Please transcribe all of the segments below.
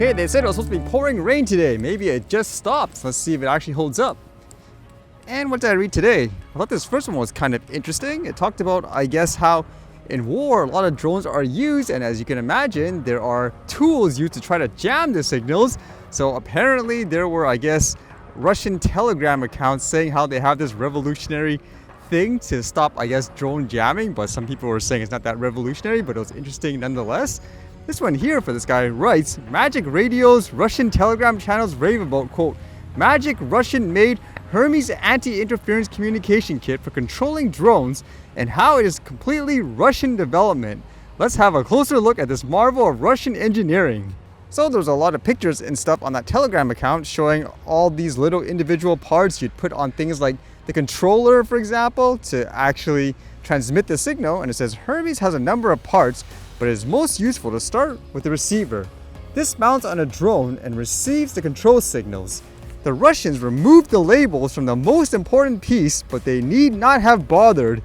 Okay, they said it was supposed to be pouring rain today. Maybe it just stopped. Let's see if it actually holds up. And what did I read today? I thought this first one was kind of interesting. It talked about, I guess, how in war a lot of drones are used, and as you can imagine, there are tools used to try to jam the signals. So apparently there were, I guess, Russian Telegram accounts saying how they have this revolutionary thing to stop, I guess, drone jamming, but some people were saying it's not that revolutionary, but it was interesting nonetheless. This one here for this guy writes, Magic Radio's Russian Telegram channels rave about, quote, Magic Russian-made Hermes anti-interference communication kit for controlling drones and how it is completely Russian development. Let's have a closer look at this marvel of Russian engineering. So there's a lot of pictures and stuff on that Telegram account showing all these little individual parts you'd put on things like the controller, for example, to actually transmit the signal. And it says Hermes has a number of parts, but it is most useful to start with the receiver. This mounts on a drone and receives the control signals. The Russians removed the labels from the most important piece, but they need not have bothered.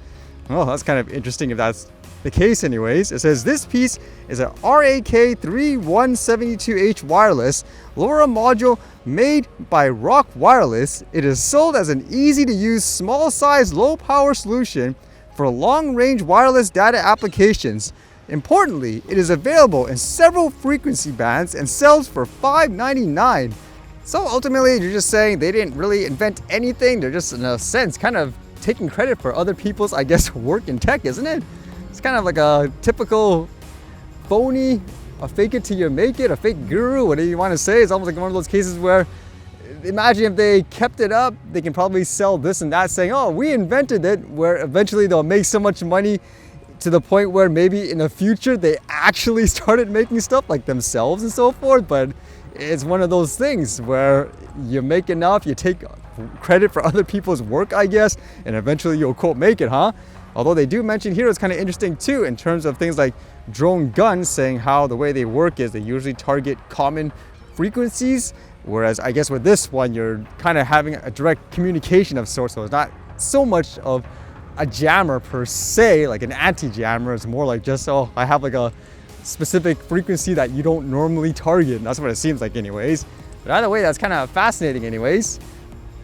Oh, that's kind of interesting if that's the case anyways. It says this piece is a RAK3172H wireless LoRa module made by Rock Wireless. It is sold as an easy to use small size low power solution for long range wireless data applications. Importantly, it is available in several frequency bands and sells for $5.99. So ultimately, you're just saying they didn't really invent anything. They're just, in a sense, kind of taking credit for other people's, I guess, work in tech, isn't it? It's kind of like a typical phony, a fake it till you make it, a fake guru, whatever you want to say. It's almost like one of those cases where, imagine if they kept it up, they can probably sell this and that saying, oh, we invented it, where eventually they'll make so much money to the point where maybe in the future they actually started making stuff like themselves and so forth. But it's one of those things where you make enough, you take credit for other people's work, I guess, and eventually you'll quote make it, huh? Although they do mention here, it's kind of interesting too in terms of things like drone guns, saying how the way they work is they usually target common frequencies, whereas I guess with this one you're kind of having a direct communication of sorts, so it's not so much of a jammer per se, like an anti-jammer. It's more like just, oh, I have like a specific frequency that you don't normally target, and that's what it seems like anyways. But either way, that's kind of fascinating anyways.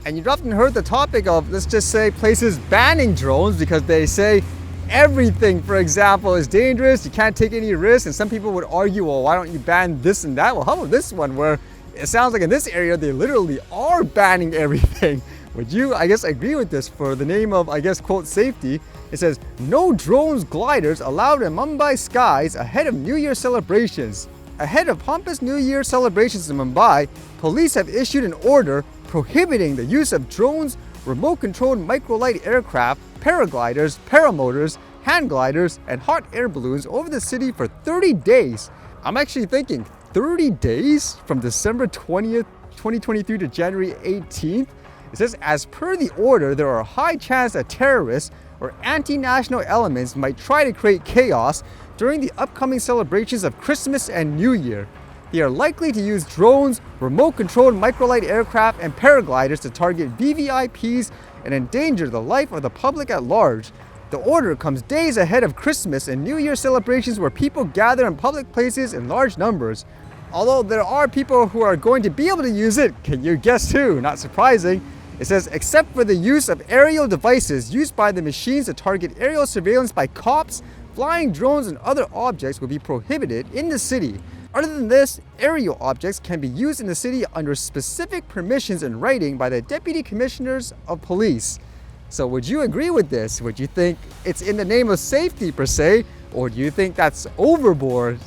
And you've often heard the topic of, let's just say, places banning drones because they say everything, for example, is dangerous, you can't take any risks, and some people would argue, well, why don't you ban this and that? Well, how about this one where it sounds like in this area they literally are banning everything. Would you, I guess, agree with this for the name of, I guess, quote, safety? It says, no drones gliders allowed in Mumbai skies ahead of New Year celebrations. Ahead of pompous New Year celebrations in Mumbai, police have issued an order prohibiting the use of drones, remote-controlled microlight aircraft, paragliders, paramotors, hand gliders, and hot air balloons over the city for 30 days. I'm actually thinking 30 days from December 20th, 2023 to January 18th. It says, as per the order, there are a high chance that terrorists or anti-national elements might try to create chaos during the upcoming celebrations of Christmas and New Year. They are likely to use drones, remote-controlled microlight aircraft, and paragliders to target VVIPs and endanger the life of the public at large. The order comes days ahead of Christmas and New Year celebrations where people gather in public places in large numbers. Although there are people who are going to be able to use it, can you guess who? Not surprising. It says, except for the use of aerial devices used by the machines to target aerial surveillance by cops, flying drones and other objects will be prohibited in the city. Other than this, aerial objects can be used in the city under specific permissions in writing by the Deputy Commissioners of Police. So would you agree with this? Would you think it's in the name of safety per se, or do you think that's overboard?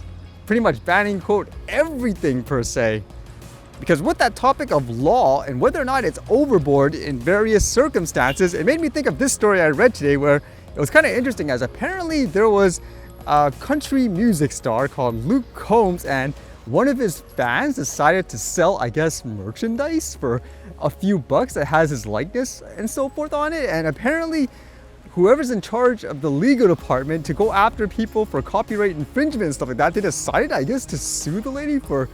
Pretty much banning, quote, everything per se. Because with that topic of law and whether or not it's overboard in various circumstances, it made me think of this story I read today where it was kind of interesting, as apparently there was a country music star called Luke Combs, and one of his fans decided to sell, I guess, merchandise for a few bucks that has his likeness and so forth on it. And apparently whoever's in charge of the legal department to go after people for copyright infringement and stuff like that, they decided, I guess, to sue the lady for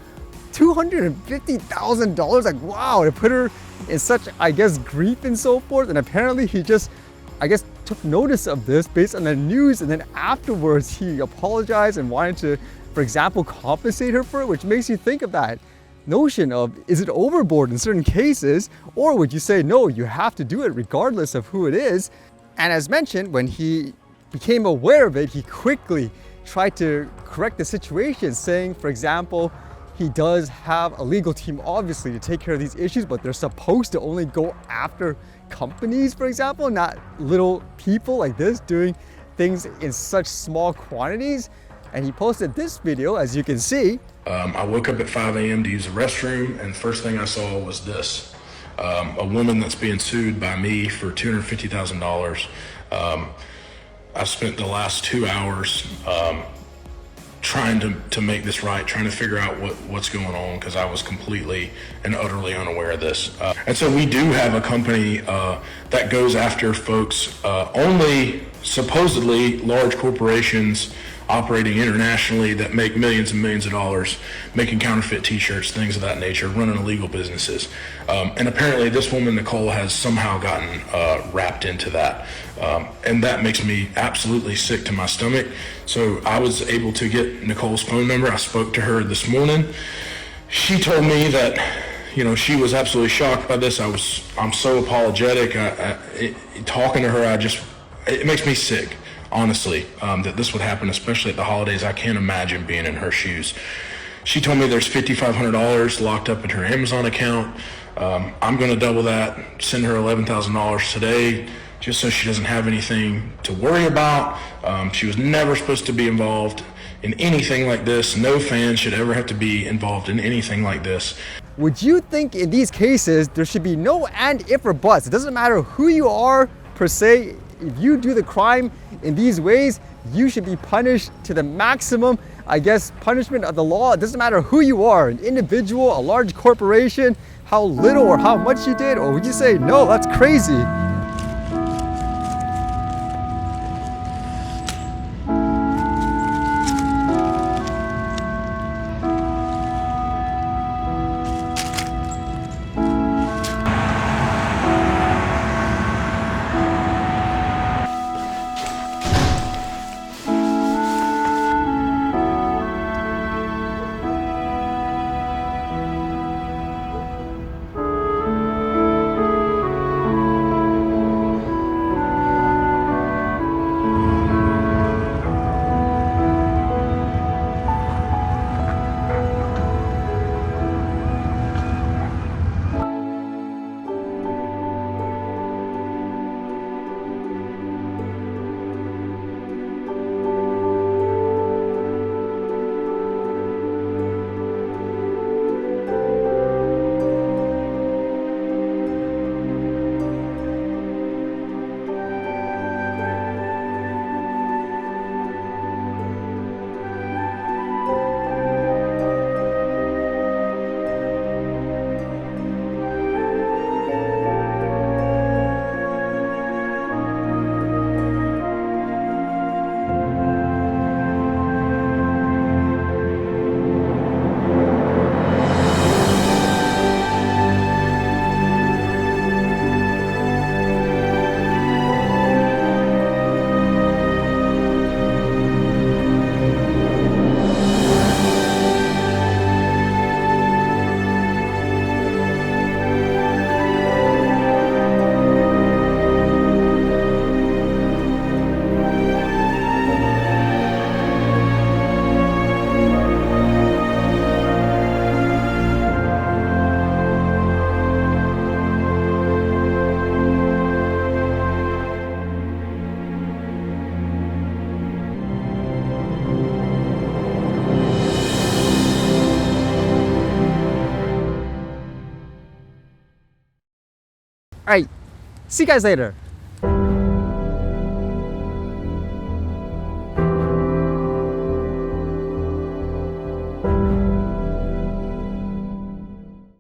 $250,000. Like, wow, to put her in such, I guess, grief and so forth. And apparently he just, I guess, took notice of this based on the news, and then afterwards he apologized and wanted to for example, compensate her for it? Which makes you think of that notion of, is it overboard in certain cases? Or would you say, no, you have to do it regardless of who it is? And as mentioned, when he became aware of it, he quickly tried to correct the situation, saying, for example, he does have a legal team, obviously, to take care of these issues, but they're supposed to only go after companies, for example, not little people like this doing things in such small quantities. And he posted this video, as you can see. I woke up at 5 a.m. to use the restroom, and the first thing I saw was this. A woman that's being sued by me for $250,000. I spent the last 2 hours trying to make this right, trying to figure out what's going on, because I was completely and utterly unaware of this. And so we do have a company that goes after folks, only supposedly large corporations operating internationally that make millions and millions of dollars, making counterfeit t-shirts, things of that nature, running illegal businesses. And apparently this woman, Nicole, has somehow gotten wrapped into that. And that makes me absolutely sick to my stomach. So I was able to get Nicole's phone number. I spoke to her this morning. She told me that, you know, she was absolutely shocked by this. I'm so apologetic. Talking to her, it makes me sick. Honestly, that this would happen, especially at the holidays. I can't imagine being in her shoes. She told me there's $5,500 locked up in her Amazon account. I'm going to double that, send her $11,000 today, just so she doesn't have anything to worry about. She was never supposed to be involved in anything like this. No fan should ever have to be involved in anything like this. Would you think in these cases there should be no and, if, or buts? It doesn't matter who you are per se. If you do the crime in these ways, you should be punished to the maximum, I guess, punishment of the law. It doesn't matter who you are, an individual, a large corporation, how little or how much you did, or would you say, no, that's crazy? All right, see you guys later.